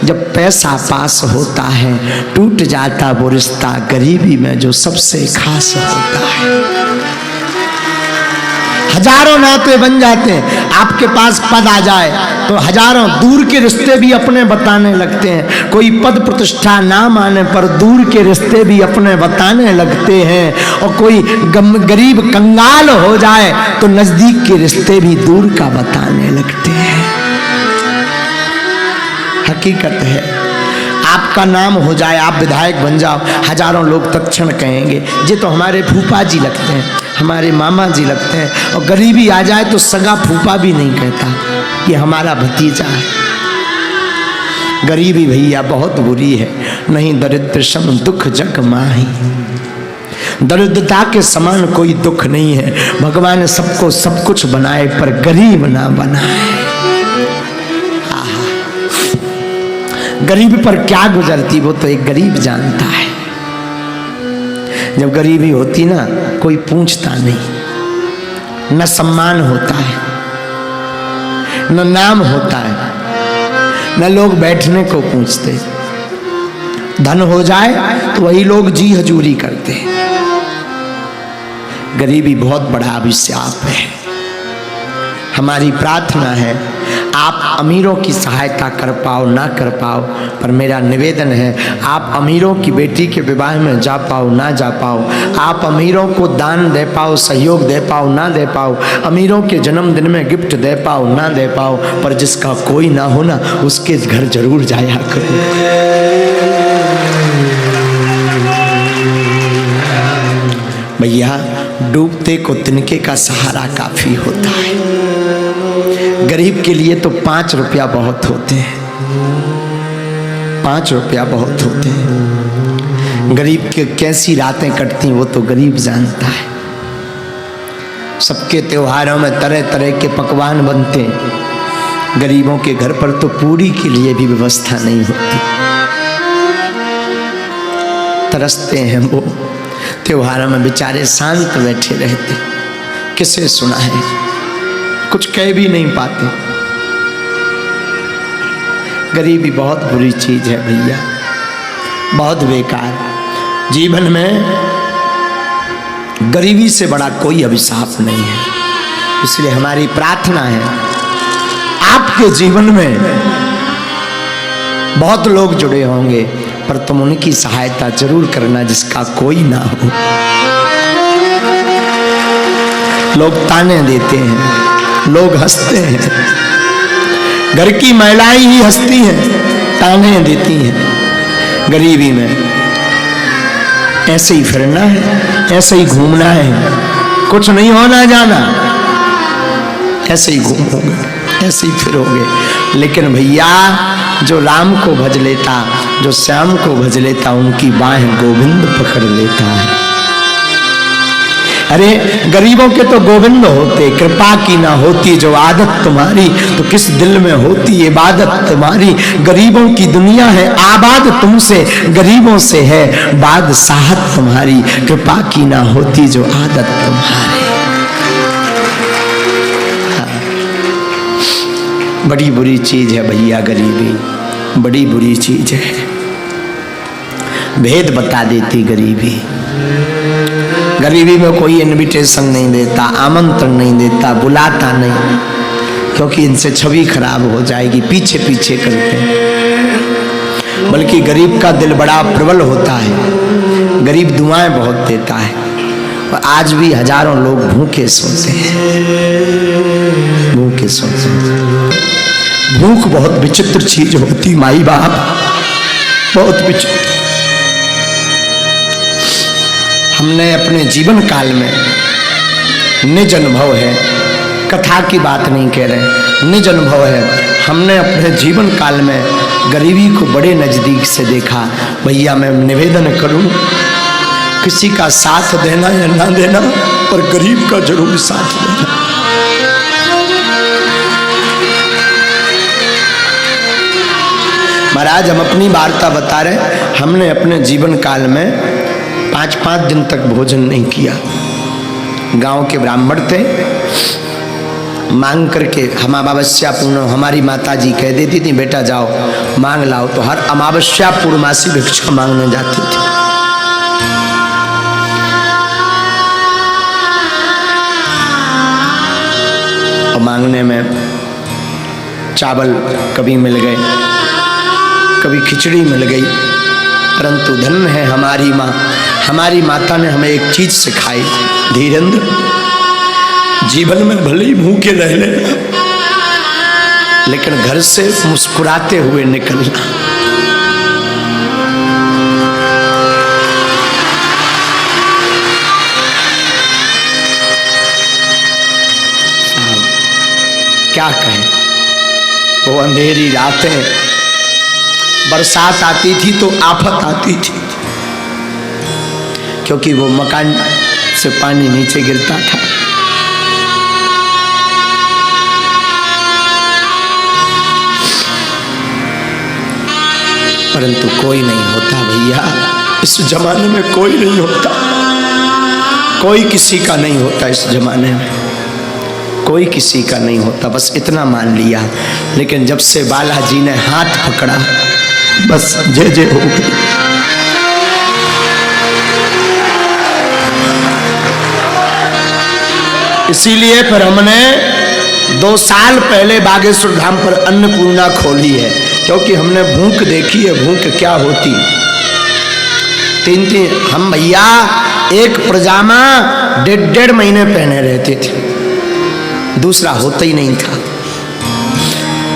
जब पैसा पास होता है टूट जाता वो रिश्ता गरीबी में जो सबसे खास होता है। हजारों नाते बन जाते हैं, आपके पास पद आ जाए तो हजारों दूर के रिश्ते भी अपने बताने लगते हैं। कोई पद प्रतिष्ठा नाम आने पर दूर के रिश्ते भी अपने बताने लगते हैं, और कोई गरीब कंगाल हो जाए तो नजदीक के रिश्ते भी दूर का बताने लगते हैं। हकीकत है, आपका नाम हो जाए, आप विधायक बन जाओ, हजारों लोग तत्क्षण कहेंगे ये तो हमारे फूफा जी लगते हैं, हमारे मामा जी लगते हैं। और गरीबी आ जाए तो सगा फूफा भी नहीं कहता ये हमारा भतीजा है। गरीबी भैया बहुत बुरी है, नहीं दरिद्र सम दुख जग माही। दरिद्रता के समान कोई दुख नहीं है। भगवान सबको सब कुछ बनाए पर गरीब ना बनाए। गरीबी पर क्या गुजरती वो तो एक गरीब जानता है। जब गरीबी होती ना कोई पूछता नहीं, न सम्मान होता है, न नाम होता है, न लोग बैठने को पूछते। धन हो जाए तो वही लोग जी हजूरी करते। गरीबी बहुत बड़ा अभिशाप है। हमारी प्रार्थना है आप अमीरों की सहायता कर पाओ ना कर पाओ, पर मेरा निवेदन है आप अमीरों की बेटी के विवाह में जा पाओ ना जा पाओ, आप अमीरों को दान दे पाओ, सहयोग दे पाओ ना दे पाओ, अमीरों के जन्मदिन में गिफ्ट दे पाओ ना दे पाओ, पर जिसका कोई ना हो ना उसके घर जरूर जाया करो। भैया डूबते को तिनके का सहारा काफी होता है। गरीब के लिए तो 5 रुपया बहुत होते हैं, 5 रुपया बहुत होते हैं। गरीब के कैसी रातें कटती वो तो गरीब जानता है। सबके त्योहारों में तरह तरह के पकवान बनते हैं, गरीबों के घर पर तो पूरी के लिए भी व्यवस्था नहीं होती। तरसते हैं वो, त्योहारों में बेचारे शांत बैठे रहते, किसे सुना है, कुछ कह भी नहीं पाते। गरीबी बहुत बुरी चीज है भैया, बहुत बेकार। जीवन में गरीबी से बड़ा कोई अभिशाप नहीं है। इसलिए हमारी प्रार्थना है आपके जीवन में बहुत लोग जुड़े होंगे, पर तुम उनकी सहायता जरूर करना जिसका कोई ना हो। लोग ताने देते हैं, लोग हंसते हैं, घर की महिलाएं ही हंसती हैं, ताने देती हैं। गरीबी में ऐसे ही फिरना है, ऐसे ही घूमना है, कुछ नहीं होना जाना, ऐसे ही घूमोगे, ऐसे ही फिरोगे। लेकिन भैया जो राम को भज लेता, जो श्याम को भज लेता, उनकी बाहें गोविंद पकड़ लेता है। अरे गरीबों के तो गोविंद होते, कृपा की ना होती जो आदत तुम्हारी, तो किस दिल में होती इबादत तुम्हारी। गरीबों की दुनिया है आबाद तुमसे, गरीबों से है बादशाहत तुम्हारी। कृपा की ना होती जो आदत तुम्हारी। बड़ी बुरी चीज है भैया गरीबी, बड़ी बुरी चीज है। भेद बता देती गरीबी। गरीबी में कोई इनविटेशन नहीं देता, आमंत्रण नहीं देता, बुलाता नहीं, क्योंकि इनसे छवि खराब हो जाएगी, पीछे पीछे करते हैं। बल्कि गरीब का दिल बड़ा प्रबल होता है, गरीब दुआएं बहुत देता है। और आज भी हजारों लोग भूखे सोते हैं, भूखे सोते हैं। भूख बहुत विचित्र चीज होती माई बाप, बहुत विचित्र। हमने अपने जीवन काल में निज अनुभव है, कथा की बात नहीं कह रहे, निज अनुभव है। हमने अपने जीवन काल में गरीबी को बड़े नजदीक से देखा। भैया मैं निवेदन करूं, किसी का साथ देना या ना देना, पर गरीब का जरूर साथ देना। महाराज हम अपनी वार्ता बता रहे, हमने अपने जीवन काल में 5-5 दिन तक भोजन नहीं किया। गांव के ब्राह्मण थे, मांग करके हम अमावस्या पूर्ण हमारी माता जी कह देती थी बेटा जाओ मांग लाओ। तो हर अमावस्या पूर्णमासी भिक्षा मांगने जाती थी। और मांगने में चावल कभी मिल गए, कभी खिचड़ी मिल गई, परंतु धन्य है हमारी माँ। हमारी माता ने हमें एक चीज सिखाई, धीरेन्द्र, जीवन में भले ही भूखे रह लेना, लेकिन घर से मुस्कुराते हुए निकलना। क्या कहें, वो अंधेरी रातें, बरसात आती थी तो आफत आती थी, क्योंकि वो मकान से पानी नीचे गिरता था। परंतु कोई नहीं होता भैया, इस जमाने में कोई नहीं होता, कोई किसी का नहीं होता, इस जमाने में कोई किसी का नहीं होता। बस इतना मान लिया। लेकिन जब से बालाजी ने हाथ पकड़ा, बस जय जय हो गई। इसीलिए फिर हमने 2 साल पहले बागेश्वर धाम पर अन्नपूर्णा खोली है, क्योंकि हमने भूख देखी है, भूख क्या होती। 3 हम भैया एक पजामा 1.5 महीने पहने रहते थे, दूसरा होता ही नहीं था।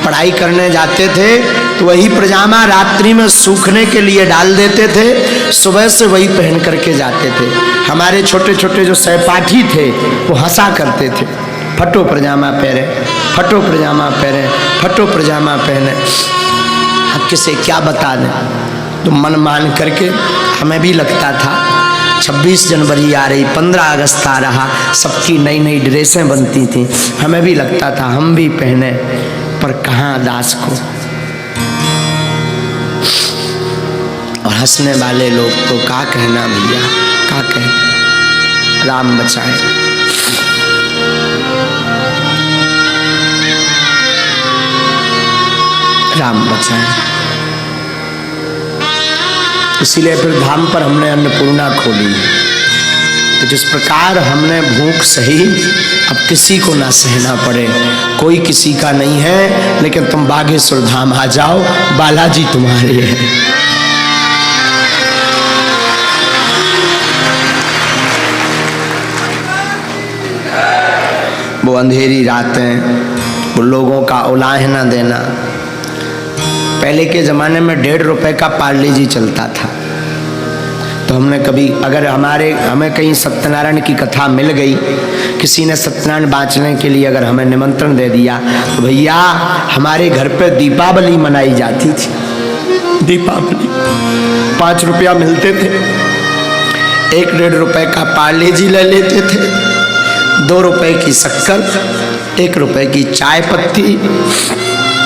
पढ़ाई करने जाते थे तो वही पजामा रात्रि में सूखने के लिए डाल देते थे, सुबह से वही पहन करके जाते थे। हमारे छोटे छोटे जो सहपाठी थे वो हंसा करते थे, फटो पजामा पहने, फटो पजामा पहने, फटो पजामा पहने। अब किसे क्या बता दें, तो मन मान करके हमें भी लगता था 26 जनवरी आ रही, 15 अगस्त आ रहा, सबकी नई नई ड्रेसें बनती थी, हमें भी लगता था हम भी पहने, पर कहाँ दास को। और हंसने वाले लोग तो क्या कहना भैया, क्या कहें, राम बचाए। राम बचाए। इसीलिए फिर धाम पर हमने अन्नपूर्णा खोली। तो जिस प्रकार हमने भूख सही, अब किसी को ना सहना पड़े, कोई किसी का नहीं है। लेकिन तुम बागेश्वर धाम आ जाओ, बालाजी तुम्हारे हैं। वो अंधेरी रातें, वो लोगों का उलाहना देना। पहले के ज़माने में 1.5 रुपए का पार्ले जी चलता था। तो हमने कभी, अगर हमें कहीं सत्यनारायण की कथा मिल गई, किसी ने सत्यनारायण बाँचने के लिए अगर हमें निमंत्रण दे दिया, तो भैया हमारे घर पे दीपावली मनाई जाती थी। दीपावली 5 रुपया मिलते थे, 1-1.5 रुपए का पार्ले जी ले लेते थे, 2 रुपए की शक्कर, 1 रुपए की चाय पत्ती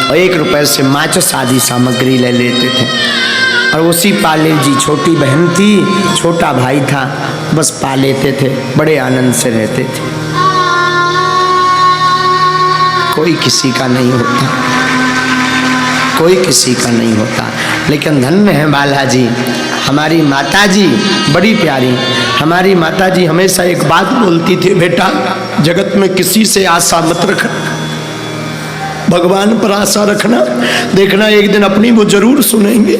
और 1 रुपए से माचिस आदि सामग्री ले लेते थे। और उसी पाले जी, छोटी बहन थी, छोटा भाई था, बस पा लेते थे, बड़े आनंद से रहते थे। कोई किसी का नहीं होता, कोई किसी का नहीं होता। लेकिन धन्य है बालाजी, हमारी माताजी बड़ी प्यारी। हमारी माताजी हमेशा एक बात बोलती थी, बेटा जगत में किसी से आशा मत रखना, भगवान पर आशा रखना, देखना एक दिन अपनी वो जरूर सुनेंगे।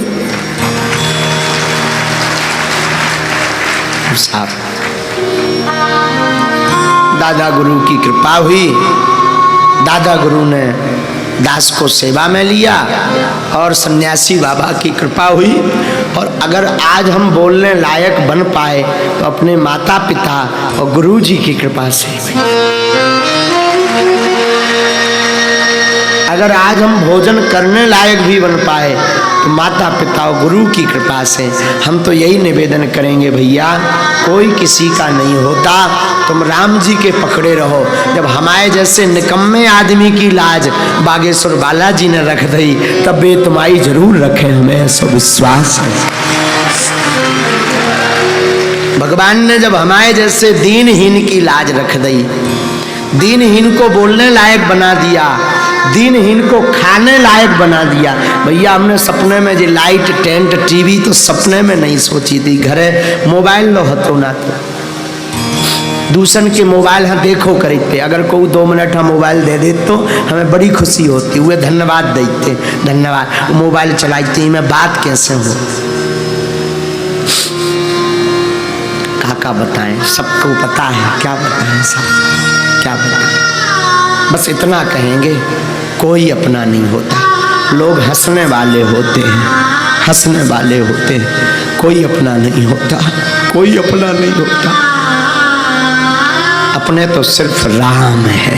साहब दादा गुरु की कृपा हुई, दादा गुरु ने दास को सेवा में लिया और सन्यासी बाबा की कृपा हुई। और अगर आज हम बोलने लायक बन पाए तो अपने माता पिता और गुरु जी की कृपा से। अगर आज हम भोजन करने लायक भी बन पाए तो माता पिता और गुरु की कृपा से। हम तो यही निवेदन करेंगे भैया, कोई किसी का नहीं होता, तुम राम जी के पकड़े रहो। जब हमारे जैसे निकम्मे आदमी की लाज बागेश्वर बालाजी ने रख दी, तब वे तुम्हारी जरूर रखें, हमें ऐसा विश्वास है। भगवान ने जब हमारे जैसे दीनहीन की लाज रख दी, दीनहीन को बोलने लायक बना दिया, दीनहीन को खाने लायक बना दिया। भैया हमने सपने में जी लाइट टेंट टीवी तो सपने में नहीं सोची थी। घरे मोबाइल लो हतो ना तो दूसरन के मोबाइल हाँ देखो करते, अगर कोई 2 मिनट हम मोबाइल दे दे तो हमें बड़ी खुशी होती, वे धन्यवाद देते, धन्यवाद मोबाइल चलाते मैं बात कैसे हो। काका बताएं, सबको पता है, क्या बताएं सब, क्या बताएं। बस इतना कहेंगे कोई अपना नहीं होता, लोग हंसने वाले होते हैं, हंसने वाले होते हैं, कोई अपना नहीं होता, कोई अपना नहीं होता। अपने तो सिर्फ राम है।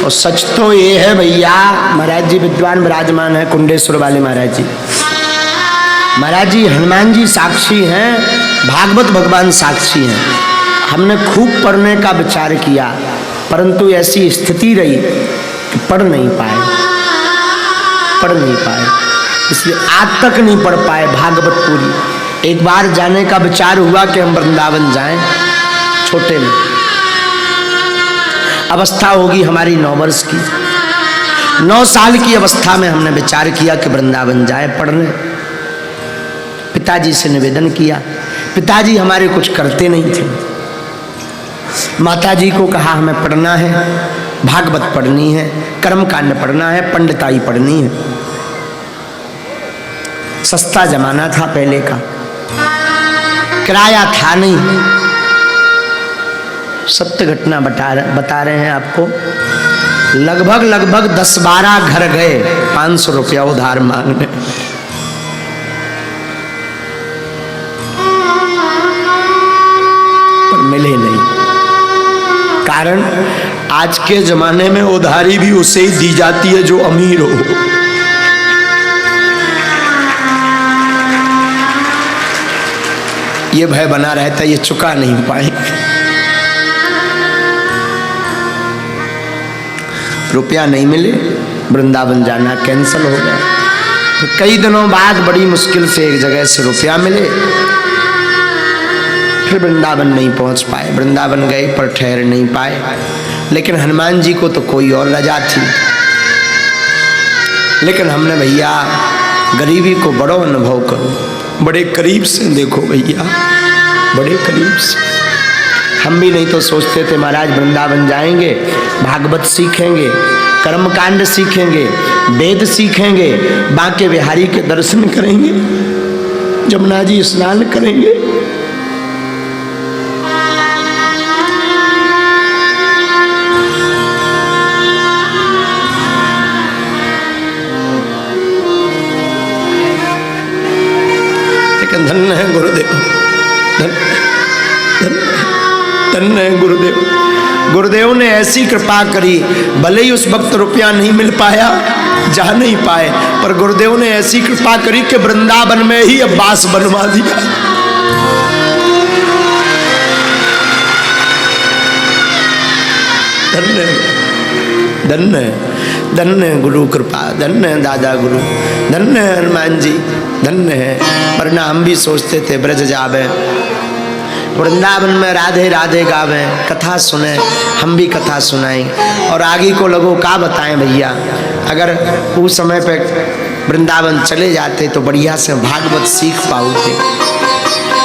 और सच तो ये है भैया, महाराज जी विद्वान विराजमान है कुंडेश्वर वाले महाराज जी। महाराज जी हनुमान जी साक्षी हैं, भागवत भगवान साक्षी हैं। हमने खूब पढ़ने का विचार किया, परंतु ऐसी स्थिति रही कि पढ़ नहीं पाए, पढ़ नहीं पाए, इसलिए आज तक नहीं पढ़ पाए भागवत पूरी। एक बार जाने का विचार हुआ कि हम वृंदावन जाएं, छोटे में अवस्था होगी हमारी 9 वर्ष की, 9 साल की अवस्था में हमने विचार किया कि वृंदावन जाए पढ़ने। पिताजी से निवेदन किया, पिताजी हमारे कुछ करते नहीं थे। माताजी को कहा हमें पढ़ना है, भागवत पढ़नी है, कर्मकांड पढ़ना है, पंडिताई पढ़नी है। सस्ता जमाना था पहले का, किराया था नहीं। सत्य घटना बता रहे हैं आपको। लगभग 10-12 घर गए 500 रुपया उधार मांगने, पर मिले नहीं। कारण आज के जमाने में उधारी भी उसे ही दी जाती है जो अमीर हो। ये भय बना रहता, ये चुका नहीं पाएंगे। रुपया नहीं मिले, वृंदावन जाना कैंसिल हो गया। तो कई दिनों बाद बड़ी मुश्किल से एक जगह से रुपया मिले, फिर वृंदावन नहीं पहुंच पाए। वृंदावन गए पर ठहर नहीं पाए, लेकिन हनुमान जी को तो कोई और रजा थी। लेकिन हमने भैया गरीबी को बड़ो अनुभव करो, बड़े करीब से देखो भैया, बड़े करीब से। हम भी नहीं तो सोचते थे महाराज वृंदावन जाएंगे, भागवत सीखेंगे, कर्मकांड सीखेंगे, वेद सीखेंगे, बांके बिहारी के दर्शन करेंगे, जमुना जी स्नान करेंगे। लेकिन धन्य है गुरुदेव, धन्य है गुरुदेव। गुरुदेव ने ऐसी कृपा करी, भले ही उस वक्त रुपया नहीं मिल पाया, जा नहीं पाए, पर गुरुदेव ने ऐसी कृपा करी कि वृंदावन में ही अब्बास बनवा दिया। धन्य धन्य धन्य गुरु कृपा, धन्य दादा गुरु, धन्य हनुमान जी, धन्य है। वरना हम भी सोचते थे ब्रज जावे, वृंदावन में राधे राधे गावे, कथा सुने, हम भी कथा सुनाएं और आगे को लोगों का बताएं भैया। अगर उस समय पे वृंदावन चले जाते तो बढ़िया से भागवत सीख पाओगे।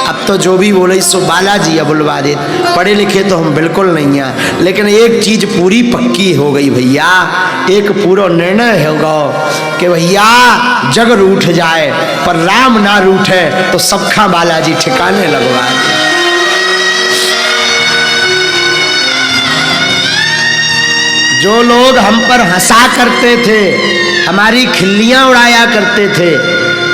अब तो जो भी बोले सो बालाजी बुलवा दे, पढ़े लिखे तो हम बिल्कुल नहीं हैं, लेकिन एक चीज पूरी पक्की हो गई भैया, एक पूरा निर्णय होगा कि भैया जग रूठ जाए पर राम ना रूठे, तो सबका बालाजी ठिकाने लगवाए। जो लोग हम पर हंसा करते थे, हमारी खिल्लियां उड़ाया करते थे,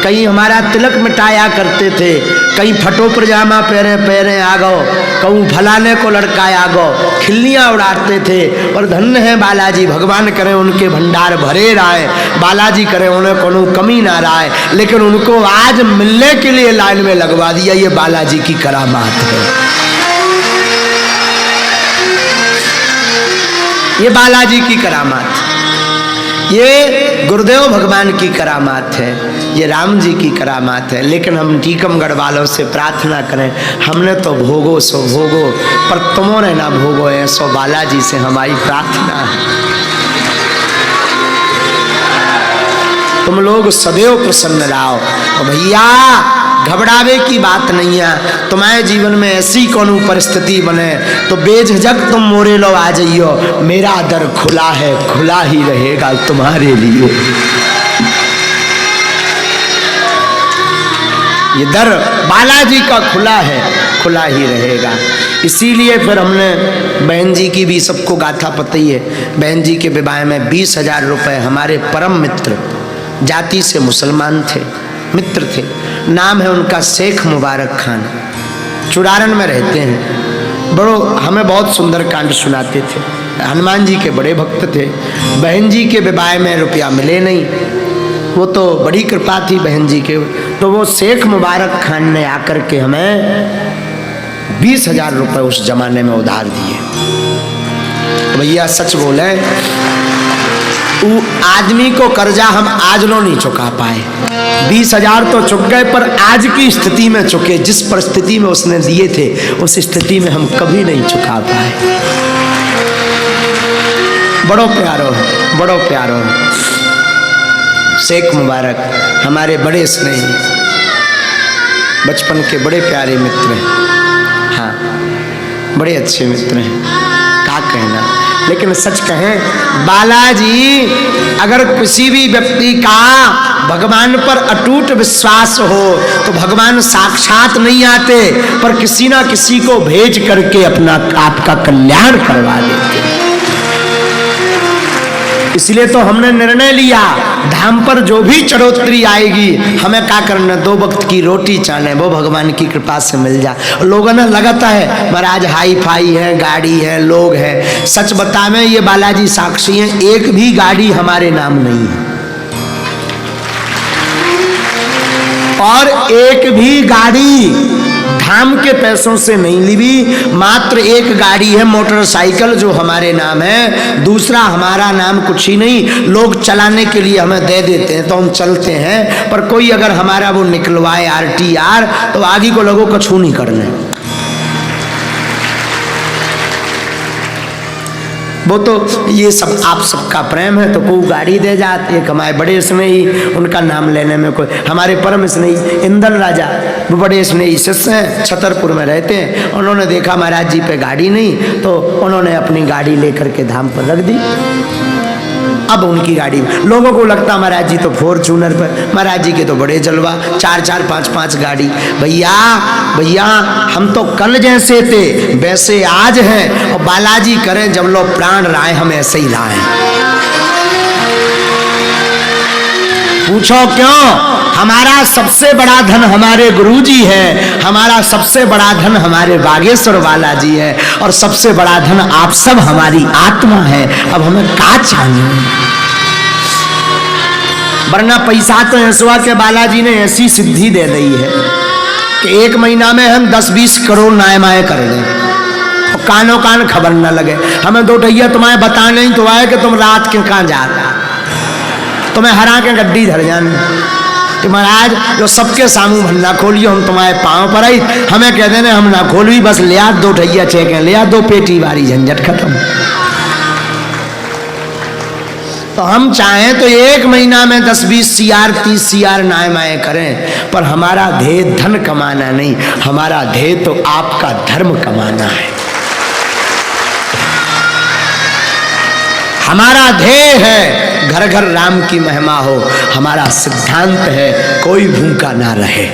कहीं हमारा तिलक मिटाया करते थे, कहीं फटो पजामा पहरे पहरे आ गो, कहूँ फलाने को लड़का आ गो, खिल्लियाँ उड़ाते थे। और धन्य है बालाजी, भगवान करे उनके भंडार भरे रहे, बालाजी करे उन्हें कोनो कमी ना रहे, लेकिन उनको आज मिलने के लिए लाइन में लगवा दिया। ये बालाजी की करामात है, ये बालाजी की करामात। ये गुरुदेव भगवान की करामात है, ये राम जी की करामात है। लेकिन हम टीकमगढ़ वालों से प्रार्थना करें, हमने तो भोगो सो भोगो, पर तुमने ना भोगो है, सो बालाजी से हमारी प्रार्थना है। तुम लोग सदैव प्रसन्न रहो। और भैया घबरावे की बात नहीं है। तुम्हारे जीवन में ऐसी कौन परिस्थिति बने तो बेझिझक तुम मोरे लो आ जाइयो, मेरा दर खुला है, खुला ही रहेगा तुम्हारे लिए। ये दर बालाजी का खुला है, खुला ही रहेगा। इसीलिए फिर हमने बहन जी की भी सबको गाथा पता ही है। बहन जी के विवाह में 20,000 रुपए हमारे परम मित्र, जाति से मुसलमान थे, मित्र थे, नाम है उनका शेख मुबारक खान, चुड़ारण में रहते हैं। बड़ो हमें बहुत सुंदर कांड सुनाते थे, हनुमान जी के बड़े भक्त थे। बहन जी के विवाह में रुपया मिले नहीं, वो तो बड़ी कृपा थी बहन जी के, तो वो शेख मुबारक खान ने आकर के हमें 20,000 रुपए उस जमाने में उधार दिए। तो भैया सच बोले, आदमी को कर्जा हम आज लो नहीं चुका पाए। 20,000 तो चुक गए, पर आज की स्थिति में चुके। जिस परिस्थिति में उसने दिए थे उस स्थिति में हम कभी नहीं चुका पाए। बड़ो प्यारो है, बड़ो प्यारो है। शेख मुबारक हमारे बड़े स्नेही, बचपन के बड़े प्यारे मित्र हैं। हाँ, बड़े अच्छे मित्र हैं, क्या कहना। लेकिन सच कहें, बालाजी अगर किसी भी व्यक्ति का भगवान पर अटूट विश्वास हो तो भगवान साक्षात नहीं आते, पर किसी ना किसी को भेज करके अपना आपका कल्याण करवा देते। इसलिए तो हमने निर्णय लिया, धाम पर जो भी चढ़ोतरी आएगी हमें क्या करना, 2 वक्त की रोटी चाहने, वो भगवान की कृपा से मिल जाए। लोगों ने लगाता है महाराज हाई फाई है, गाड़ी है, लोग है। सच बतावे, ये बालाजी साक्षी हैं, एक भी गाड़ी हमारे नाम नहीं है, और एक भी गाड़ी धाम के पैसों से नहीं ली भी। मात्र एक गाड़ी है मोटरसाइकिल जो हमारे नाम है, दूसरा हमारा नाम कुछ ही नहीं। लोग चलाने के लिए हमें दे देते हैं तो हम चलते हैं, पर कोई अगर हमारा वो निकलवाए RTR तो आगे को लोगों को छू नहीं करने। वो तो ये सब आप सबका प्रेम है तो कोई गाड़ी दे जाते। एक हमारे बड़े स्नेही, उनका नाम लेने में कोई, हमारे परम स्नेही इंदल राजा, वो बड़े स्नेही शिष्य हैं, छतरपुर में रहते हैं। उन्होंने देखा महाराज जी पे गाड़ी नहीं तो उन्होंने अपनी गाड़ी लेकर के धाम पर रख दी। अब उनकी गाड़ी, लोगों को लगता महाराज जी तो फॉर्च्यूनर पर, महाराज जी के तो बड़े जलवा, 4-4, 5-5 गाड़ी। भैया भैया हम तो कल जैसे थे वैसे आज हैं, और बालाजी करें जब लोग प्राण लाए हम ऐसे ही लाए। पूछो क्यों? हमारा सबसे बड़ा धन हमारे गुरुजी है, हमारा सबसे बड़ा धन हमारे बागेश्वर बालाजी है, और सबसे बड़ा धन आप सब हमारी आत्मा है। अब हमें क्या चाहिए? वरना पैसा तो ऐसवा के बालाजी ने ऐसी सिद्धि दे दी है कि 1 महीना में हम 10-20 करोड़ नायमाए कर लें, और कानों कान खबर न लगे। हमें 2 ढैया तुम्हें बता नहीं तो आए कि तुम रात के कहाँ जाता, तुम्हें हरा के गड्डी धर जान कि महाराज जो सबके सामू भन्ना खोलियो, हम तुम्हारे पाँव पर आई, हमें कह देने हम ना खोलवी, बस ले आ 2 ढैया चेक ले आ 2 पेटी वारी, झंझट खत्म। तो हम चाहें तो 1 महीना में 10-20 CR 30 CR नायमाए करें, पर हमारा ध्येय धन कमाना नहीं, हमारा ध्येय तो आपका धर्म कमाना है। हमारा ध्येय है घर घर राम की महिमा हो, हमारा सिद्धांत है कोई भूखा ना रहे।